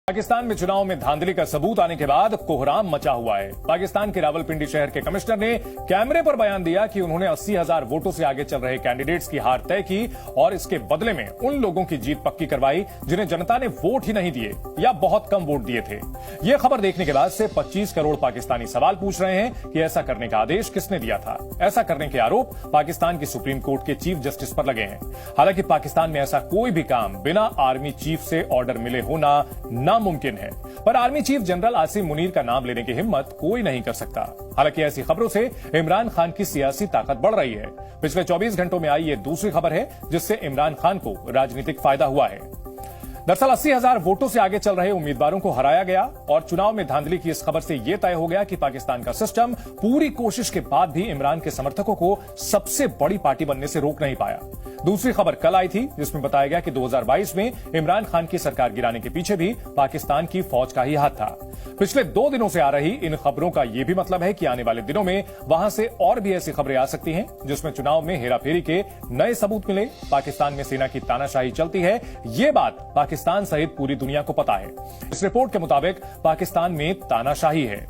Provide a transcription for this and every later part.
पाकिस्तान में चुनाव में धांधली का सबूत आने के बाद कोहराम मचा हुआ है। पाकिस्तान के रावलपिंडी शहर के कमिश्नर ने कैमरे पर बयान दिया कि उन्होंने 80,000 वोटों से आगे चल रहे कैंडिडेट्स की हार तय की और इसके बदले में उन लोगों की जीत पक्की करवाई जिन्हें जनता ने वोट ही नहीं दिए या बहुत कम वोट दिए थे। ये खबर देखने के बाद से 25 करोड़ पाकिस्तानी सवाल पूछ रहे हैं कि ऐसा करने का आदेश किसने दिया था। ऐसा करने के आरोप पाकिस्तान की सुप्रीम कोर्ट के चीफ जस्टिस पर लगे हैं। हालांकि पाकिस्तान में ऐसा कोई भी काम बिना आर्मी चीफ से ऑर्डर मिले होना नामुमकिन है, पर army chief general Asim Munir का नाम लेने की हिम्मत कोई नहीं कर सकता। हालांकि ऐसी खबरों से इमरान खान की सियासी ताकत बढ़ रही है। पिछले 24 घंटों में आई ये दूसरी खबर है जिससे इमरान खान को राजनीतिक फायदा हुआ है। दरअसल 80,000 वोटों से आगे चल रहे उम्मीदवारों को हराया गया और चुनाव में धांधली की इस खबर से यह तय हो गया कि पाकिस्तान का सिस्टम पूरी कोशिश के बाद भी इमरान के समर्थकों को सबसे बड़ी पार्टी बनने से रोक नहीं पाया। दूसरी खबर कल आई थी जिसमें बताया गया कि 2022 में इमरान खान की सरकार गिराने के पीछे भी पाकिस्तान की फौज का ही हाथ था। पिछले 2 दिनों से आ रही इन खबरों का यह भी मतलब है कि आने वाले दिनों में वहां से और भी ऐसी खबरें आ सकती हैं जिसमें चुनाव में हेराफेरी के नए सबूत मिले। पाकिस्तान में सेना की तानाशाही चलती है, ये बात पाकिस्तान सहित पूरी दुनिया को पता है। इस रिपोर्ट के मुताबिक पाकिस्तान में तानाशाही है।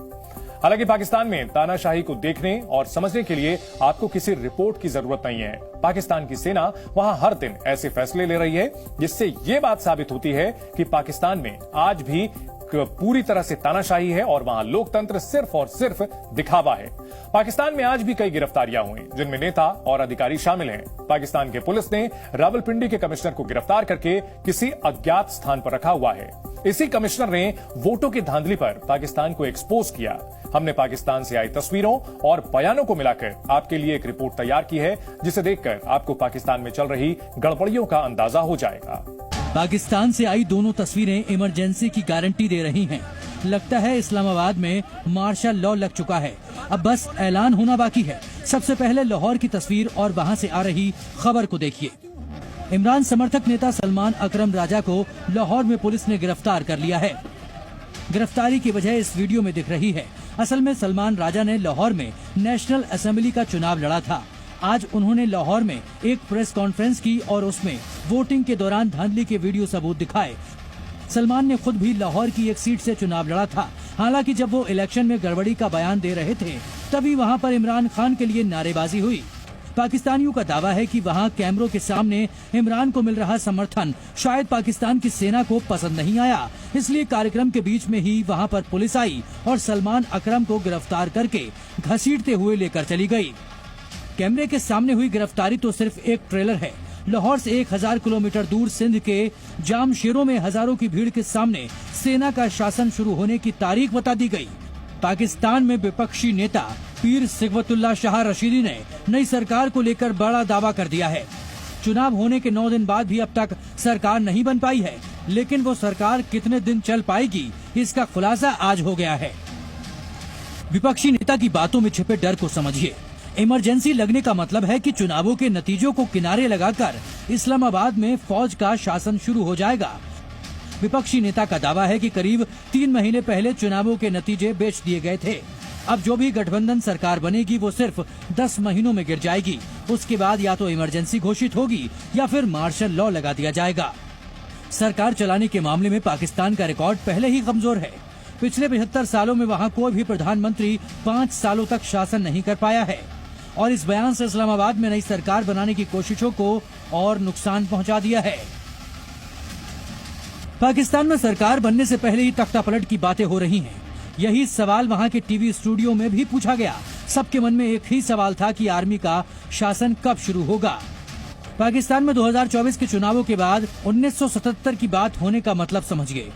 हालांकि पाकिस्तान में तानाशाही को देखने और समझने के लिए आपको किसी रिपोर्ट की जरूरत नहीं है। पाकिस्तान की सेना वहां हर दिन ऐसे फैसले ले रही है जिससे यह बात साबित होती है कि पाकिस्तान में आज भी पूरी तरह से तानाशाही है और वहां लोकतंत्र सिर्फ और सिर्फ दिखावा है। पाकिस्तान में आज भी कई गिरफ्तारियां हुई जिनमें नेता और अधिकारी शामिल हैं। पाकिस्तान के पुलिस ने रावलपिंडी के कमिश्नर को गिरफ्तार करके किसी अज्ञात स्थान पर रखा हुआ है। इसी कमिश्नर ने वोटों की धांधली पर पाकिस्तान को एक्सपोज किया। हमने पाकिस्तान से आई तस्वीरों और बयानों को मिलाकर आपके लिए एक रिपोर्ट तैयार की है जिसे देखकर आपको पाकिस्तान में चल रही गड़बड़ियों का अंदाजा हो जाएगा। पाकिस्तान से आई दोनों तस्वीरें इमरजेंसी की गारंटी दे रही हैं। लगता है इस्लामाबाद में मार्शल लॉ लग चुका है, अब बस ऐलान होना बाकी है। सबसे पहले लाहौर की तस्वीर और वहां से आ रही खबर को देखिए। इमरान समर्थक नेता सलमान अकरम राजा को लाहौर में पुलिस ने गिरफ्तार कर लिया है। गिरफ्तारी की वजह इस वीडियो में दिख रही है। असल में सलमान राजा ने लाहौर में नेशनल असेंबली का चुनाव लड़ा था। आज उन्होंने लाहौर में एक प्रेस कॉन्फ्रेंस की और उसमें वोटिंग के दौरान धांधली के वीडियो सबूत दिखाए। सलमान ने खुद भी लाहौर की एक सीट से चुनाव लड़ा था। हालांकि जब वो इलेक्शन में गड़बड़ी का बयान दे रहे थे तभी वहां पर इमरान खान के लिए नारेबाजी हुई। पाकिस्तानियों का दावा है कि वहां कैमरों के सामने इमरान को मिल रहा समर्थन शायद पाकिस्तान की सेना को पसंद नहीं आया, इसलिए कार्यक्रम के बीच में ही वहां पर पुलिस आई और सलमान अकरम को गिरफ्तार करके घसीटते हुए लेकर चली गई। कैमरे के सामने हुई गिरफ्तारी तो सिर्फ एक ट्रेलर है। लाहौर से 1000 किलोमीटर दूर सिंध के जामशेरों में हजारों की भीड़ के सामने सेना का शासन शुरू होने की तारीख बता दी गई। पाकिस्तान में विपक्षी नेता पीर सिगवतुल्लाह शाह रशीदी ने नई सरकार को लेकर बड़ा दावा कर दिया है। चुनाव होने के 9 दिन बाद भी अब तक सरकार नहीं बन पाई है, लेकिन वो सरकार कितने दिन चल पाएगी इसका खुलासा आज हो गया है। विपक्षी नेता की बातों में छिपे डर को समझिए। इमरजेंसी लगने का मतलब है कि चुनावों के नतीजों को किनारे लगाकर इस्लामाबाद में फौज का शासन शुरू हो जाएगा। विपक्षी नेता का दावा है कि करीब 3 महीने पहले चुनावों के नतीजे बेच दिए गए थे। अब जो भी गठबंधन सरकार बनेगी वो सिर्फ 10 महीनों में गिर जाएगी। उसके बाद या तो इमरजेंसी घोषित होगी या फिर मार्शल लॉ लगा दिया जाएगा। सरकार चलाने के मामले में पाकिस्तान का रिकॉर्ड पहले ही कमजोर है। पिछले 75 सालों में वहाँ कोई भी प्रधानमंत्री 5 सालों तक शासन नहीं कर पाया है और इस बयान से इस्लामाबाद में नई सरकार बनाने की कोशिशों को और नुकसान पहुंचा दिया है। पाकिस्तान में सरकार बनने से पहले ही तख्तापलट की बातें हो रही हैं। यही सवाल वहां के टीवी स्टूडियो में भी पूछा गया। सबके मन में एक ही सवाल था कि आर्मी का शासन कब शुरू होगा। पाकिस्तान में 2024 के चुनावों के बाद 1977 की बात होने का मतलब समझिए।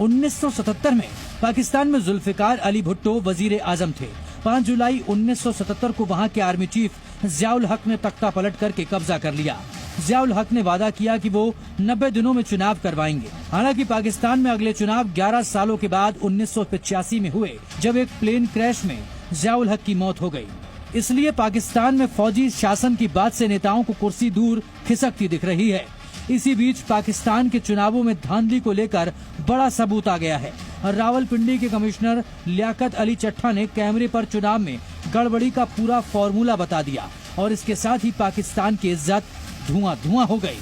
1977 में पाकिस्तान में जुल्फिकार अली भुट्टो वजीर आजम थे। 5 जुलाई 1977 को वहां के आर्मी चीफ जियाउल हक ने तख्ता पलट करके कब्जा कर लिया। जियाउल हक ने वादा किया कि वो 90 दिनों में चुनाव करवाएंगे। हालांकि पाकिस्तान में अगले चुनाव 11 सालों के बाद 1985 में हुए, जब एक प्लेन क्रैश में जियाउल हक की मौत हो गई। इसलिए पाकिस्तान में फौजी शासन की बात से नेताओं को कुर्सी दूर खिसकती दिख रही है। इसी बीच पाकिस्तान के चुनावों में धांधली को लेकर बड़ा सबूत आ गया है। रावलपिंडी के कमिश्नर लियाकत अली चट्ठा ने कैमरे पर चुनाव में गड़बड़ी का पूरा फॉर्मूला बता दिया और इसके साथ ही पाकिस्तान की इज्जत धुआं धुआं हो गई।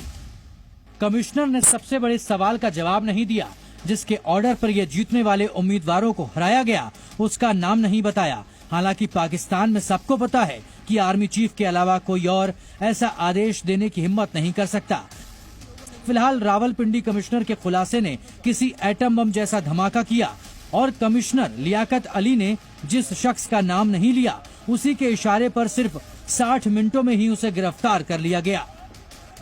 कमिश्नर ने सबसे बड़े सवाल का जवाब नहीं दिया, जिसके ऑर्डर पर यह जीतने वाले उम्मीदवारों को हराया गया, उसका नाम नहीं बताया। हालांकि पाकिस्तान में सबको पता है कि आर्मी चीफ के अलावा कोई और ऐसा आदेश देने की हिम्मत नहीं कर सकता। फिलहाल रावलपिंडी कमिश्नर के खुलासे ने किसी एटम बम जैसा धमाका किया और कमिश्नर लियाकत अली ने जिस शख्स का नाम नहीं लिया, उसी के इशारे पर सिर्फ 60 मिनटों में ही उसे गिरफ्तार कर लिया गया।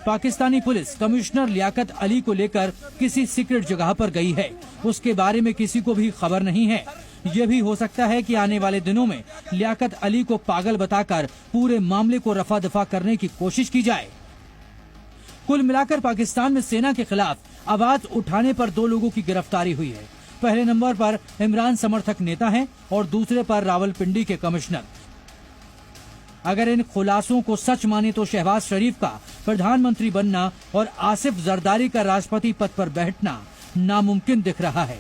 पाकिस्तानी पुलिस कमिश्नर लियाकत अली को लेकर किसी सीक्रेट जगह पर गई है, उसके बारे में किसी को भी खबर नहीं है। यह भी हो सकता है कि आने वाले दिनों में लियाकत अली को पागल बताकर पूरे मामले को रफा दफा करने की कोशिश की जाए। कुल मिलाकर पाकिस्तान में सेना के खिलाफ आवाज उठाने पर 2 लोगों की गिरफ्तारी हुई है। पहले नंबर पर इमरान समर्थक नेता हैं और दूसरे पर रावलपिंडी के कमिश्नर। अगर इन खुलासों को सच माने तो शहबाज शरीफ का प्रधानमंत्री बनना और आसिफ जरदारी का राष्ट्रपति पद पर बैठना नामुमकिन दिख रहा है।